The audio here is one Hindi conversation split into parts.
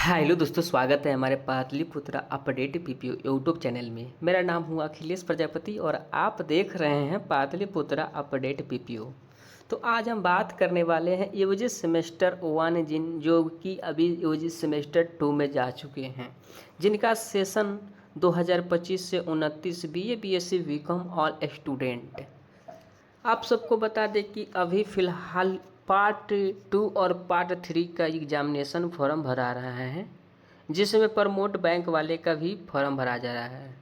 हेलो दोस्तों, स्वागत है हमारे Patliputra update PPO YouTube channel में। मेरा नाम हुआ अखिलेश प्रजापति और आप देख रहे हैं पाटलिपुत्रा अपडेट पीपीओ। तो आज हम बात करने वाले हैं यूजी सेमेस्टर 1 जो कि अभी यूजी सेमेस्टर 2 में जा चुके हैं, जिनका सेशन 2025 से 29 BA BSc BCom all student. आप सबको बता दें कि अभी फ़िलहाल पार्ट 2 और पार्ट 3 का एग्जामिनेशन फॉर्म भरा रहा है, जिसमें प्रमोट बैंक वाले का भी फॉर्म भरा जा रहा है।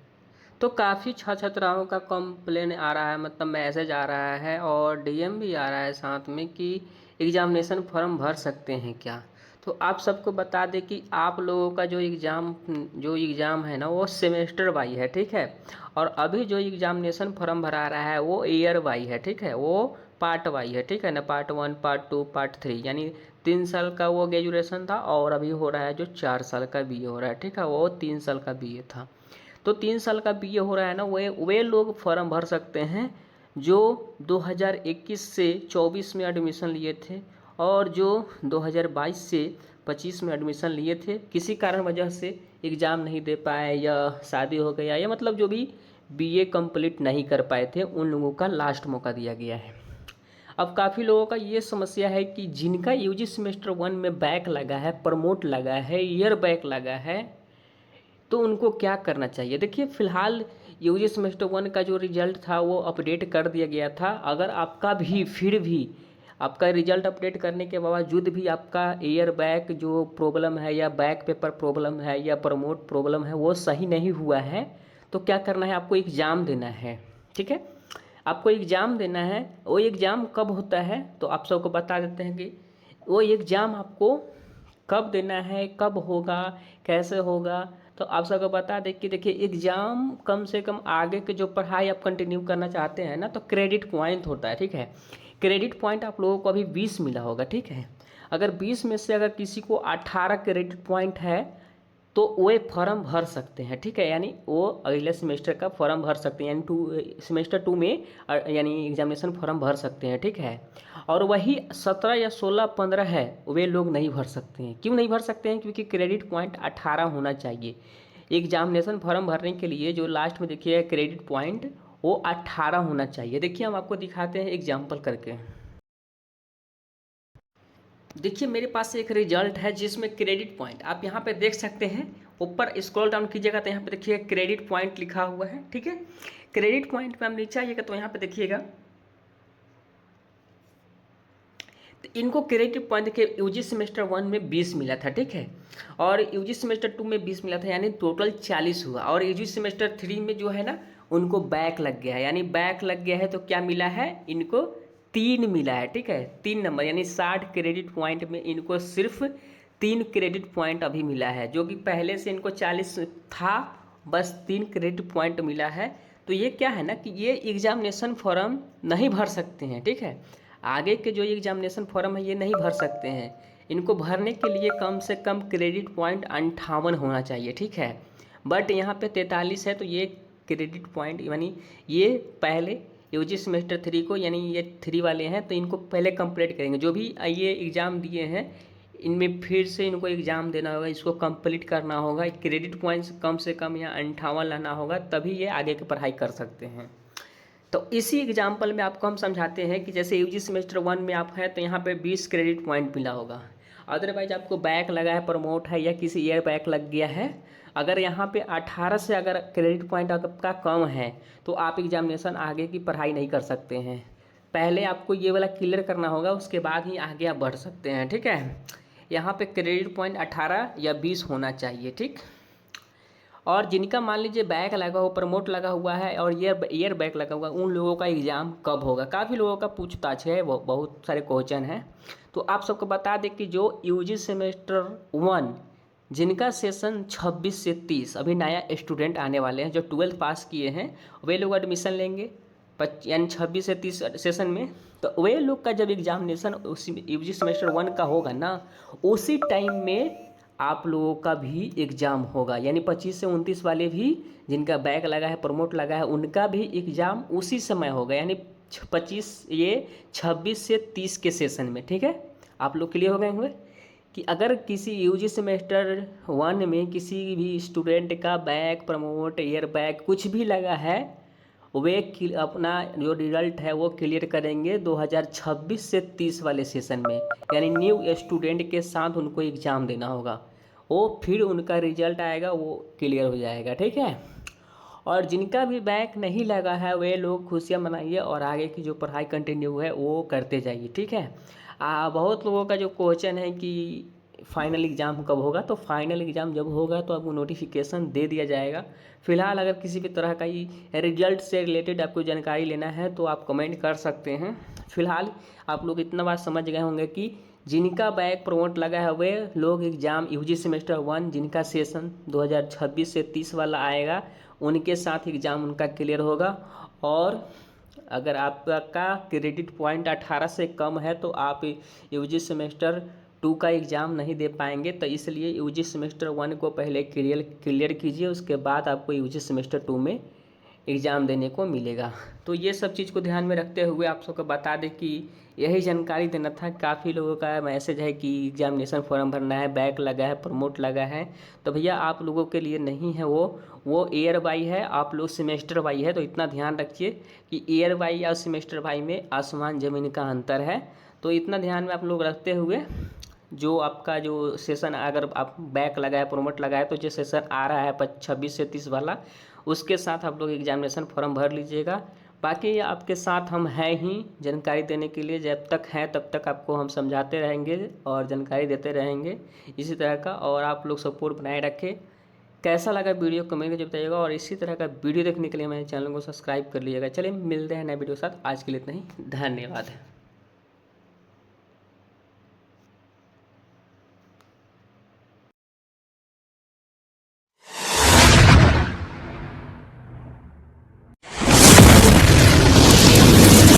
तो काफ़ी छात्राओं का कंप्लेन आ रहा है, मतलब मैसेज आ रहा है और डीएम भी आ रहा है साथ में कि एग्जामिनेशन फॉर्म भर सकते हैं क्या। तो आप सबको बता दें कि आप लोगों का जो एग्ज़ाम है ना, वो सेमेस्टर वाई है, ठीक है। और अभी जो एग्जामिनेशन फॉर्म भरा रहा है वो ईयर वाई है, ठीक है। वो पार्ट वाई है, ठीक है ना। पार्ट 1, पार्ट 2, पार्ट 3, यानी 3 साल का वो ग्रेजुएशन था और अभी हो रहा है जो 4 साल का बीए हो रहा है, ठीक है। वो 3 साल का बीए था। तो 3 साल का बीए हो रहा है ना, वे लोग फॉर्म भर सकते हैं जो 2021 से 24 में एडमिशन लिए थे और जो 2022 से 25 में एडमिशन लिए थे, किसी कारण वजह से एग्ज़ाम नहीं दे पाए या शादी हो गया या मतलब जो भी बीए कंप्लीट नहीं कर पाए थे, उन लोगों का लास्ट मौका दिया गया है। अब काफ़ी लोगों का ये समस्या है कि जिनका यूजी सेमेस्टर 1 में बैक लगा है, प्रमोट लगा है, ईयर बैक लगा है, तो उनको क्या करना चाहिए। देखिए, फ़िलहाल यूजी सेमेस्टर 1 का जो रिज़ल्ट था वो अपडेट कर दिया गया था। अगर आपका भी फिर भी आपका रिज़ल्ट अपडेट करने के बावजूद भी आपका ईयर बैक जो प्रॉब्लम है या बैक पेपर प्रॉब्लम है या प्रमोट प्रॉब्लम है वो सही नहीं हुआ है, तो क्या करना है, आपको एग्ज़ाम देना है, ठीक है। आपको एग्ज़ाम देना है। वो एग्ज़ाम कब होता है तो आप सबको बता देते हैं कि वो एग्ज़ाम आपको कब देना है, कब होगा, कैसे होगा। तो आप सबको बता दें कि देखिए, एग्ज़ाम कम से कम आगे के जो पढ़ाई आप कंटिन्यू करना चाहते हैं ना, तो क्रेडिट पॉइंट होता है, ठीक है। क्रेडिट पॉइंट आप लोगों को अभी 20 मिला होगा, ठीक है। अगर 20 में से अगर किसी को 18 क्रेडिट पॉइंट है तो वे फॉर्म भर सकते हैं, ठीक है। यानी वो अगले सेमेस्टर का फॉर्म भर सकते हैं, यानी सेमेस्टर 2 में यानी एग्जामिनेशन फॉर्म भर सकते हैं, ठीक है। और वही 17 या 16, 15 है, वे लोग नहीं भर सकते हैं। क्यों नहीं भर सकते हैं? क्योंकि क्रेडिट पॉइंट 18 होना चाहिए। एग्जामिनेशन फॉर्म भरने के लिए जो लास्ट में देखिए क्रेडिट पॉइंट वो 18 होना चाहिए। देखिए, हम आपको दिखाते हैं एग्जाम्पल करके। देखिए, मेरे पास एक रिजल्ट है जिसमें क्रेडिट पॉइंट आप यहाँ पे देख सकते हैं। ऊपर स्क्रॉल डाउन कीजिएगा तो यहाँ पे देखिए क्रेडिट पॉइंट लिखा हुआ है, ठीक है। क्रेडिट पॉइंट पे हम नीचे आइएगा तो यहाँ पे देखिएगा, तो इनको क्रेडिट पॉइंट देखिए यूजी सेमेस्टर 1 में 20 मिला था, ठीक है। और यूजी सेमेस्टर 2 में 20 मिला था, यानी टोटल 40 हुआ। और यूजी सेमेस्टर 3 में जो है ना, उनको बैक लग गया है, यानी बैक लग गया है तो क्या मिला है इनको, 3 मिला है, ठीक है। 3 नंबर यानी 60 क्रेडिट पॉइंट में इनको सिर्फ 3 क्रेडिट पॉइंट अभी मिला है, जो कि पहले से इनको 40 था, बस 3 क्रेडिट पॉइंट मिला है। तो ये क्या है ना कि ये एग्जामिनेशन फॉर्म नहीं भर सकते हैं, ठीक है। आगे के जो एग्जामिनेशन फॉर्म है ये नहीं भर सकते हैं। इनको भरने के लिए कम से कम क्रेडिट पॉइंट 58 होना चाहिए, ठीक है। बट यहाँ पे 43 है, तो ये क्रेडिट पॉइंट यानी ये पहले यूजी सेमेस्टर 3 को, यानी ये 3 वाले हैं तो इनको पहले कंप्लीट करेंगे। जो भी ये एग्ज़ाम दिए हैं इनमें फिर से इनको एग्ज़ाम देना होगा, इसको कंप्लीट करना होगा, क्रेडिट पॉइंट्स कम से कम या 58 लाना होगा, तभी ये आगे की पढ़ाई कर सकते हैं। तो इसी एग्जाम्पल में आपको हम समझाते हैं कि जैसे यूजी सेमेस्टर 1 में आप हैं तो यहाँ पे 20 क्रेडिट पॉइंट मिला होगा। अदरवाइज आपको बैक लगा है, प्रमोट है या किसी ईयर बैक लग गया है, अगर यहाँ पे 18 से अगर क्रेडिट पॉइंट आपका कम है तो आप एग्जामिनेशन आगे की पढ़ाई नहीं कर सकते हैं। पहले आपको ये वाला क्लियर करना होगा, उसके बाद ही आगे आप बढ़ सकते हैं, ठीक है। यहाँ पे क्रेडिट पॉइंट 18 या 20 होना चाहिए, ठीक। और जिनका मान लीजिए बैक लगा हो, प्रमोट लगा हुआ है और ईयर बैक लगा हुआ है, उन लोगों का एग्ज़ाम कब होगा, काफ़ी लोगों का पूछताछ है, वो बहुत सारे क्वेश्चन हैं। तो आप सबको बता दें कि जो यूजी सेमेस्टर 1 जिनका सेशन 26 से 30 अभी नया स्टूडेंट आने वाले हैं, जो 12th पास किए हैं, वे लोग एडमिशन लेंगे यानी 26 से 30 सेशन में। तो वे लोग का जब एग्जामिनेशन उसी यूजी सेमेस्टर 1 का होगा ना, उसी टाइम में आप लोगों का भी एग्ज़ाम होगा, यानी 25 से 29 वाले भी जिनका बैक लगा है, प्रमोट लगा है, उनका भी एग्ज़ाम उसी समय होगा, यानी 26 से 30 के सेशन में, ठीक है। आप लोग क्लियर हो गए हुए। कि अगर किसी यूजी सेमेस्टर 1 में किसी भी स्टूडेंट का बैक, प्रमोट, ईयर बैक कुछ भी लगा है, वे अपना जो रिजल्ट है वो क्लियर करेंगे 2026 से 30 वाले सेशन में। यानी न्यू स्टूडेंट के साथ उनको एग्ज़ाम देना होगा, वो फिर उनका रिजल्ट आएगा, वो क्लियर हो जाएगा। ठीक है। और जिनका भी बैक नहीं लगा है वे लोग खुशियाँ मनाइए और आगे की जो पढ़ाई कंटिन्यू है वो करते जाइए। ठीक है। बहुत लोगों का जो क्वेश्चन है कि फाइनल एग्ज़ाम कब होगा, तो फाइनल एग्ज़ाम जब होगा तो आपको नोटिफिकेशन दे दिया जाएगा। फिलहाल अगर किसी भी तरह का ही रिजल्ट से रिलेटेड आपको जानकारी लेना है तो आप कमेंट कर सकते हैं। फिलहाल आप लोग इतना बात समझ गए होंगे कि जिनका बैक प्रमोट लगा है वे लोग एग्ज़ाम यूजी सेमेस्टर 1 जिनका सेशन 2026 से 30 वाला आएगा उनके साथ एग्ज़ाम उनका क्लियर होगा। और अगर आपका क्रेडिट पॉइंट 18 से कम है तो आप यूजी सेमेस्टर 2 का एग्ज़ाम नहीं दे पाएंगे, तो इसलिए यूजी सेमेस्टर 1 को पहले क्लियर कीजिए, उसके बाद आपको यूजी सेमेस्टर 2 में एग्ज़ाम देने को मिलेगा। तो ये सब चीज़ को ध्यान में रखते हुए आप सबको बता दें कि यही जानकारी देना था। काफ़ी लोगों का मैसेज है कि एग्जामिनेशन फॉर्म भरना है, बैक लगा है, प्रमोट लगा है, तो भैया आप लोगों के लिए नहीं है वो ईयर वाई है, आप लोग सेमेस्टर वाई है। तो इतना ध्यान रखिए कि ईयर वाई और सेमेस्टर वाई में आसमान ज़मीन का अंतर है। तो इतना ध्यान में आप लोग रखते हुए जो आपका जो सेशन अगर आप बैक लगा है, प्रमोट लगा है, तो जो सेशन आ रहा है 26 से 30 वाला, उसके साथ आप लोग एग्जामिनेशन फॉर्म भर लीजिएगा। बाकी आपके साथ हम हैं ही जानकारी देने के लिए, जब तक हैं तब तक आपको हम समझाते रहेंगे और जानकारी देते रहेंगे इसी तरह का। और आप लोग सपोर्ट बनाए रखें। कैसा लगा वीडियो कमेंट में बताइएगा और इसी तरह का वीडियो देखने के लिए मेरे चैनल को सब्सक्राइब कर लीजिएगा। चलिए मिलते हैं नए वीडियो के साथ। आज के लिए इतना ही, धन्यवाद।